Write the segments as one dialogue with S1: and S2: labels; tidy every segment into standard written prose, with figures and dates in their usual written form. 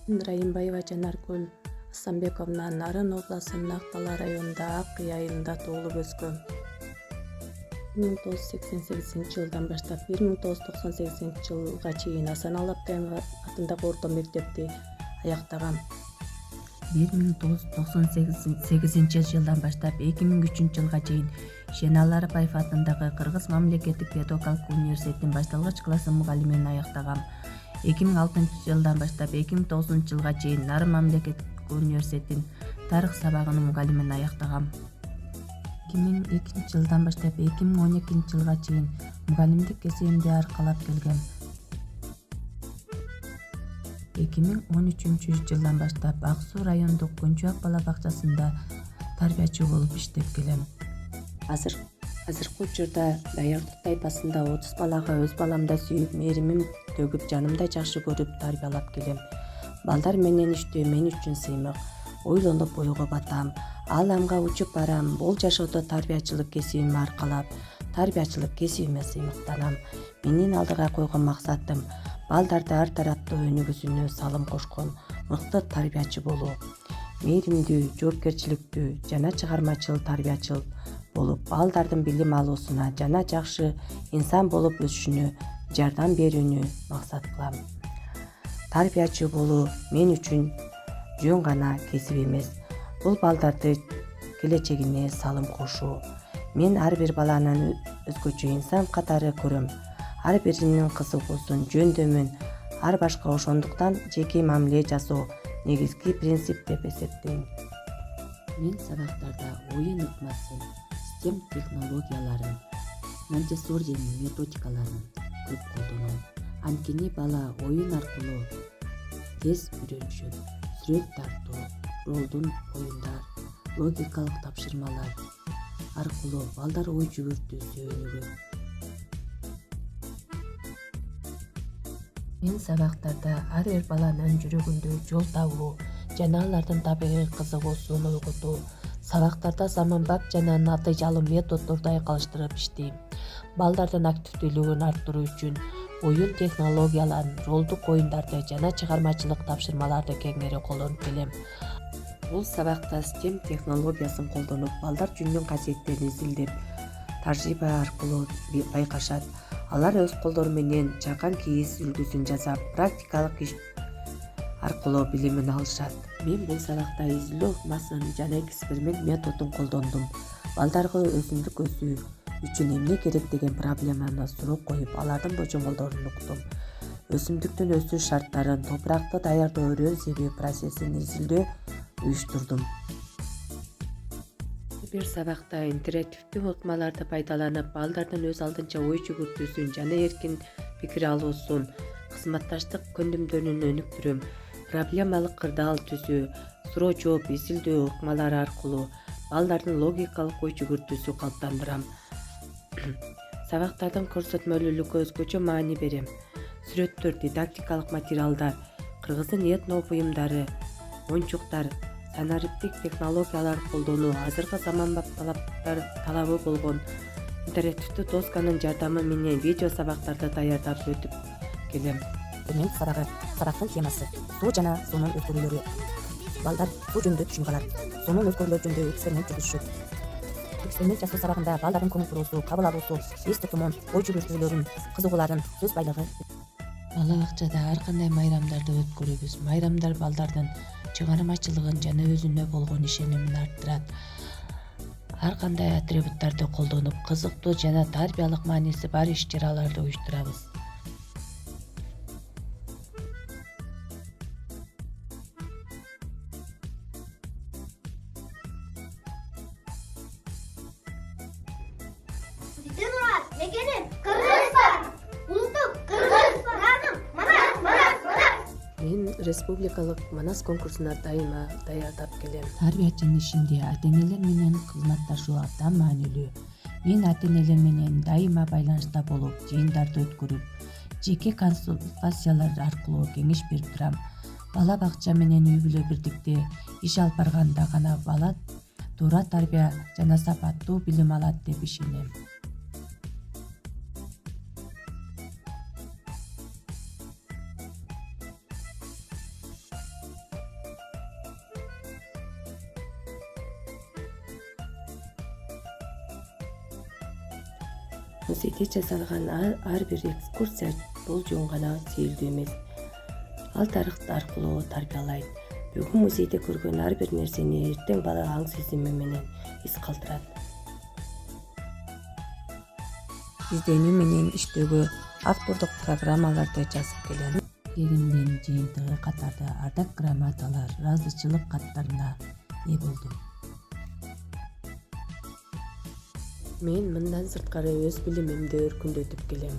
S1: Раимбаева Жанаргүл Асанбековна Нарын областынын Ак-Дала районунда Ак үй айылында туулуп өскөн. 1988-жылдан баштап 1998-жылга чейин Асан Алапбаев атындагы орто мектепти аяктагам. 1998-жылдан баштап 2003-жылга чейин Шенал Арапбаев атындагы Кыргыз мамлекеттик педагогикалык университетинин башталгыч классын мугалимин аяктагам. 2006-жылдан баштап 2009-жылга чейин Нарын мамлекеттик университетинин тарых сабагынын мугалимин аяктагам. 2002-жылдан баштап 2012-жылга чейин мугалимдик кесибимди аркалап келгем. 2013-жылдан баштап Ак Суу райондук Көнчүак бала бакчасында тарбиячы болуп иштеп келем. Азыркы учурда Даярдык тайпасында 30 балага өз баламдай сүйүп, мээримин төгүп, жанымдай жакшы көрүп тарбиялап келем. Балдар менен иштөө мен үчүн сыймык. Ойлонуп ойго батам, ааламга учуп барам. Бул жашоодо тарбиячылык кесибими аркалап, тарбиячылык кесибиме сыймыктанам. Менин алдыга койгон максатым балдарды ар тараптуу өнүгүүсүнө салым кошкон мыкты тарбиячы болуу. Мээримдүү, жоопкерчиликтүү жана чыгармачыл тарбиячыл болуп, балдардын билим алуусуна жана жакшы инсан болуп өсүшүнө жардам берүүнү максат кылам. Тарбиячы болуу мен үчүн жөн гана кесип эмес. Бул балдарды келечегине салым кошуу. Мен ар бир баланы өзгөчө инсан катары көрөм. Ар биринин кызыгуусун, жөндөмүн ар башка, ошондуктан жеке мамиле жасоо негизги принцип деп эсептейм. Мен сабактарда оюн ыкмасын, STEM технологияларын, Монтессоринин методикаларын көп колдоном. Анткени бала оюн аркылуу тез үйрөнүшөт. Сүрөт тартуу, ролдун оюндар, логикалык тапшырмалар аркылуу балдар ой жүгүртүүсү өнүгөт. Мен сабактарда ар бир баланын жүрөгүндө жол табуу жана алардын табигый кызыгуусун ойготуу, сабактарда заманбап жана натыйжалуу методдорду айкалыштырып иштейм. Балдардын активдүүлүгүн арттыруу үчүн оюн технологияларын, ролдук оюндарды жана чыгармачылык тапшырмаларды кеңири колдонуп келем. Бул сабакта STEM технологиясын колдонуп, балдар жүндүн касиеттерин изилдеп, тажрыйба аркылуу байкашат. Алар өз колдору менен чакан кийиз үлгүсүн жасап, практикалык иш аркылуу билимин алышат. Мен бул сабакта изилдөө ыкмасын жана эксперимент методун колдондум. Балдарга өсүмдүк өсүү үчүн эмне керек деген проблеманы суроо коюп, алардын божомолдорун уктум. Өсүмдүктүн өсүү шарттарын, топуракты даярдоо өрөөн себүү процессин изилдөө уюштурдум. Бир сабакта интерактивдүү ыкмаларды пайдаланып, балдардын өз алдынча ой жүгүртүүсүн жана эркин пикир алуусун, кызматташтык көндүмдөрүн өнүктүрөм. Проблемалык кырдаал түзүү, суроо жооп изилдөө ыкмалары аркылуу балдардын логикалык ой жүгүртүүсү калыптандырам. Сабактардын көрсөтмөлүүлүккө өзгөчө маани берем. Сүрөттөр, дидактикалык материалдар, кыргыздын этно буюмдары, оюнчуктар, санариптик технологиялар колдонуу, азыркы заманбап талабы болгон интерактивдүү досканын жардамы менен видео сабактарды даярдап өтүп келем.
S2: Мен сабактын темасы суу жана суунун өзгөрүүлөрү. Балдар суу жөнүндө түшүнүк алат. Суунун өзгөрүүлөрү жөнүндө эксперимент жүргүзүшөт. Эксперимент жасоо сабагында балдардын көңүл буруусу, кабыл алуусу, эс тутумун, ой жүгүртүүлөрүн, кызыгууларын, сөз байлыгы.
S1: Бала бакчада ар кандай майрамдарды өткөрөбүз. Майрамдар балдардын чыгармачылыгын жана өзүнө болгон ишенимин арттырат. Ар кандай атрибуттарды колдонуп, кызыктуу жана тарбиялык мааниси бар иш-чараларды уюштурабыз. Мен республикалык Манас конкурсуна дайыма даярдап келем. Тарбиячынын ишинде ата-энелер менен кызматташуу абдан маанилүү. Мен ата-энелер менен дайыма байланышта болуп, жыйындарды өткөрүп, жеке консультациялар аркылуу кеңеш берип турам. Бала бакча менен үй бүлө бирдикте иш алып барганда гана бала туура тарбия жана сапаттуу билим алат деп ишенем. Музейде жасалган ар бир экскурсия бул жөн гана сүйүлдүү эмес. Ал тарыхт аркылуу тарбиялайт. Бүгүн музейде көргөн ар бир нерсени эртең бала аң сезими менен эс калтырат. Изденүү менен иштөөгө автордук программаларды жазып келем. Теримдин жыйынтыгы катары ардак грамоталар, ыраазычылык каттарына ээ болдум. Мен мындан сырткары өз билимимди өркүндөтүп келем.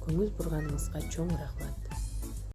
S1: Көңүл бурганыңызга чоң рахмат.